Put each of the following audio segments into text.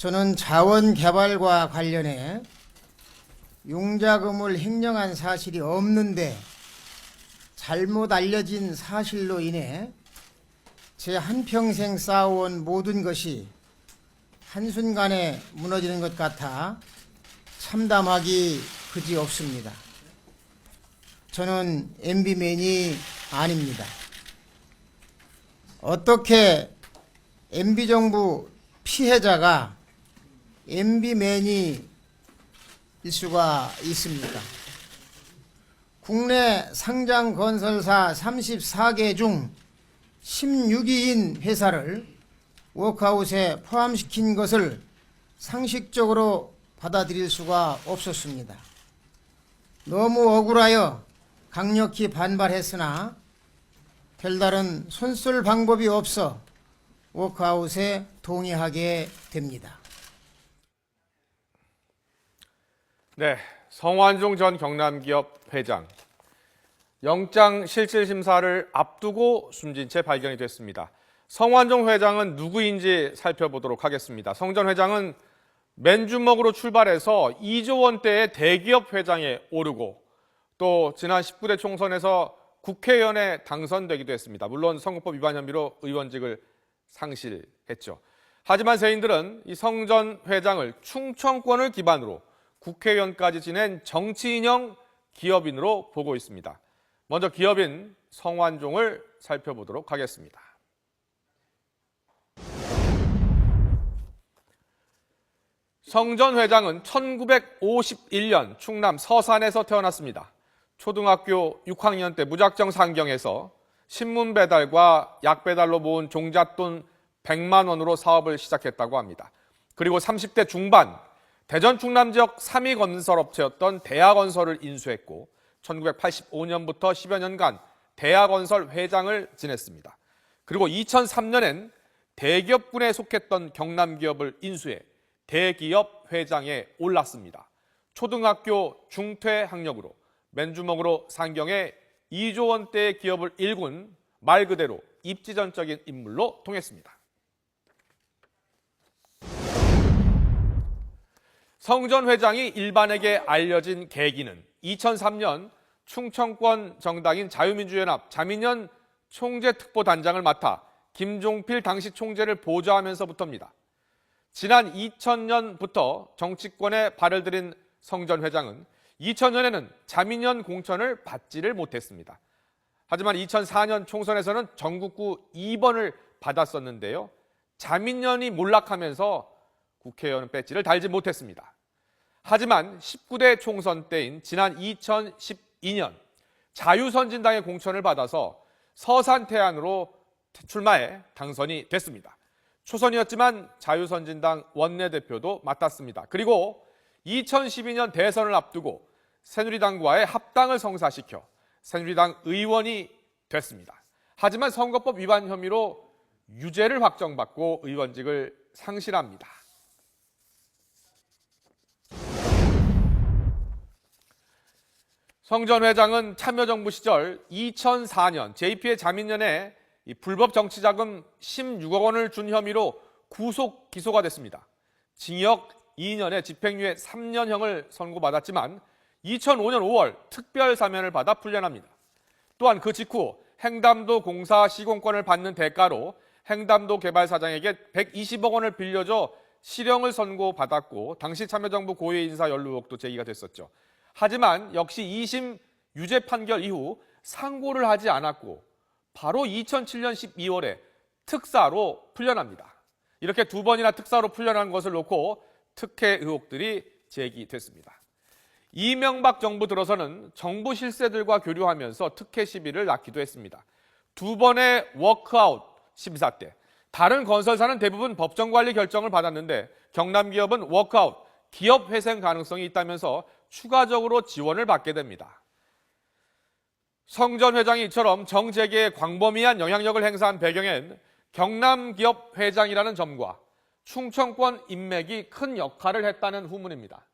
저는 자원개발과 관련해 융자금을 횡령한 사실이 없는데 잘못 알려진 사실로 인해 제 한평생 쌓아온 모든 것이 한순간에 무너지는 것 같아 참담하기 그지없습니다. 저는 MB맨이 아닙니다. 어떻게 MB정부 피해자가 MB맨이 일 수가 있습니까? 국내 상장 건설사 34개 중 16위인 회사를 워크아웃에 포함시킨 것을 상식적으로 받아들일 수가 없었습니다. 너무 억울하여 강력히 반발했으나 별다른 손쓸 방법이 없어 워크아웃에 동의하게 됩니다. 네, 성완종 전 경남기업 회장. 영장 실질 심사를 앞두고 숨진 채 발견이 됐습니다. 성완종 회장은 누구인지 살펴보도록 하겠습니다. 성 전 회장은 맨주먹으로 출발해서 2조 원대의 대기업 회장에 오르고 또 지난 19대 총선에서 국회의원에 당선되기도 했습니다. 물론 선거법 위반 혐의로 의원직을 상실했죠. 하지만 세인들은 이 성 전 회장을 충청권을 기반으로 국회의원까지 지낸 정치인형 기업인으로 보고 있습니다. 먼저 기업인 성완종을 살펴보도록 하겠습니다. 성 전 회장은 1951년 충남 서산에서 태어났습니다. 초등학교 6학년 때 무작정 상경해서 신문 배달과 약 배달로 모은 종잣돈 100만 원으로 사업을 시작했다고 합니다. 그리고 30대 중반 대전 충남 지역 3위 건설업체였던 대하건설을 인수했고 1985년부터 10여 년간 대하건설 회장을 지냈습니다. 그리고 2003년엔 대기업군에 속했던 경남기업을 인수해 대기업 회장에 올랐습니다. 초등학교 중퇴 학력으로 맨주먹으로 상경해 2조 원대의 기업을 일군 말 그대로 입지전적인 인물로 통했습니다. 성 전 회장이 일반에게 알려진 계기는 2003년 충청권 정당인 자유민주연합 자민련 총재특보단장을 맡아 김종필 당시 총재를 보좌하면서부터입니다. 지난 2000년부터 정치권에 발을 들인 성 전 회장은 2000년에는 자민련 공천을 받지를 못했습니다. 하지만 2004년 총선에서는 전국구 2번을 받았었는데요. 자민련이 몰락하면서 국회의원 배지를 달지 못했습니다. 하지만 19대 총선 때인 지난 2012년 자유선진당의 공천을 받아서 서산태안으로 출마해 당선이 됐습니다. 초선이었지만 자유선진당 원내대표도 맡았습니다. 그리고 2012년 대선을 앞두고 새누리당과의 합당을 성사시켜 새누리당 의원이 됐습니다. 하지만 선거법 위반 혐의로 유죄를 확정받고 의원직을 상실합니다. 성 전 회장은 참여정부 시절 2004년 JP의 자민련에 불법 정치자금 16억 원을 준 혐의로 구속 기소가 됐습니다. 징역 2년에 집행유예 3년형을 선고받았지만 2005년 5월 특별 사면을 받아 풀려납니다. 또한 그 직후 행담도 공사 시공권을 받는 대가로 행담도 개발사장에게 120억 원을 빌려줘 실형을 선고받았고 당시 참여정부 고위 인사 연루 의혹도 제기가 됐었죠. 하지만 역시 2심 유죄 판결 이후 상고를 하지 않았고 바로 2007년 12월에 특사로 풀려납니다. 이렇게 두 번이나 특사로 풀려난 것을 놓고 특혜 의혹들이 제기됐습니다. 이명박 정부 들어서는 정부 실세들과 교류하면서 특혜 시비를 낳기도 했습니다. 두 번의 워크아웃 심사 때 다른 건설사는 대부분 법정관리 결정을 받았는데 경남기업은 워크아웃, 기업 회생 가능성이 있다면서 추가적으로 지원을 받게 됩니다. 성 전 회장이 이처럼 정재계에 광범위한 영향력을 행사한 배경엔 경남기업 회장이라는 점과 충청권 인맥이 큰 역할을 했다는 후문입니다.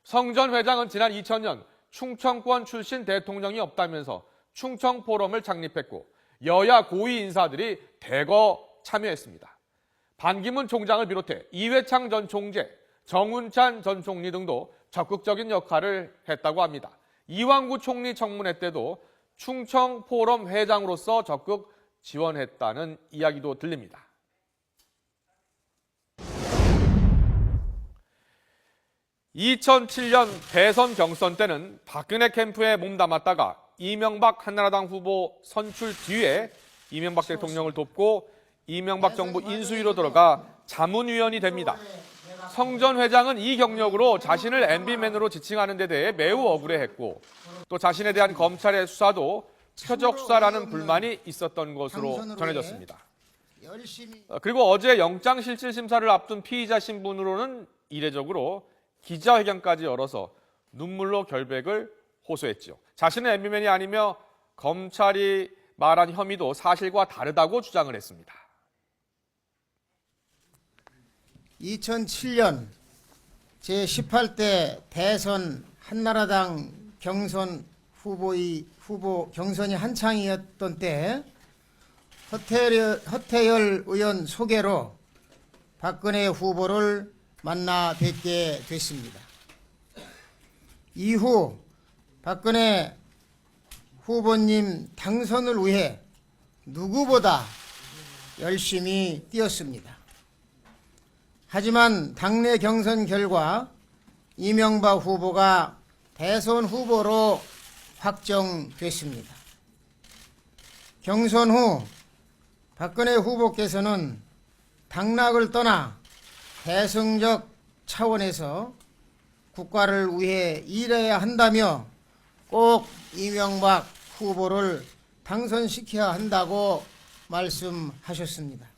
성 전 회장은 지난 2000년 충청권 출신 대통령이 없다면서 충청포럼을 창립했고 여야 고위 인사들이 대거 참여했습니다. 반기문 총장을 비롯해 이회창 전 총재, 정운찬 전 총리 등도 적극적인 역할을 했다고 합니다. 이완구 총리 청문회 때도 충청 포럼 회장으로서 적극 지원했다는 이야기도 들립니다. (2007년) 대선 경선 때는 박근혜 캠프에 몸담았다가 이명박 한나라당 후보 선출 뒤에 이명박 대통령을 돕고 이명박 정부 인수위로 들어가 자문위원이 됩니다. 성 전 회장은 이 경력으로 자신을 MB맨으로 지칭하는 데 대해 매우 억울해했고 또 자신에 대한 검찰의 수사도 표적 수사라는 불만이 있었던 것으로 전해졌습니다. 그리고 어제 영장실질심사를 앞둔 피의자 신분으로는 이례적으로 기자회견까지 열어서 눈물로 결백을 호소했죠. 자신은 MB맨이 아니며 검찰이 말한 혐의도 사실과 다르다고 주장을 했습니다. 2007년 제18대 대선 한나라당 경선 후보 경선이 한창이었던 때 허태열 의원 소개로 박근혜 후보를 만나 뵙게 됐습니다. 이후 박근혜 후보님 당선을 위해 누구보다 열심히 뛰었습니다. 하지만 당내 경선 결과 이명박 후보가 대선 후보로 확정됐습니다. 경선 후 박근혜 후보께서는 당락을 떠나 대승적 차원에서 국가를 위해 일해야 한다며 꼭 이명박 후보를 당선시켜야 한다고 말씀하셨습니다.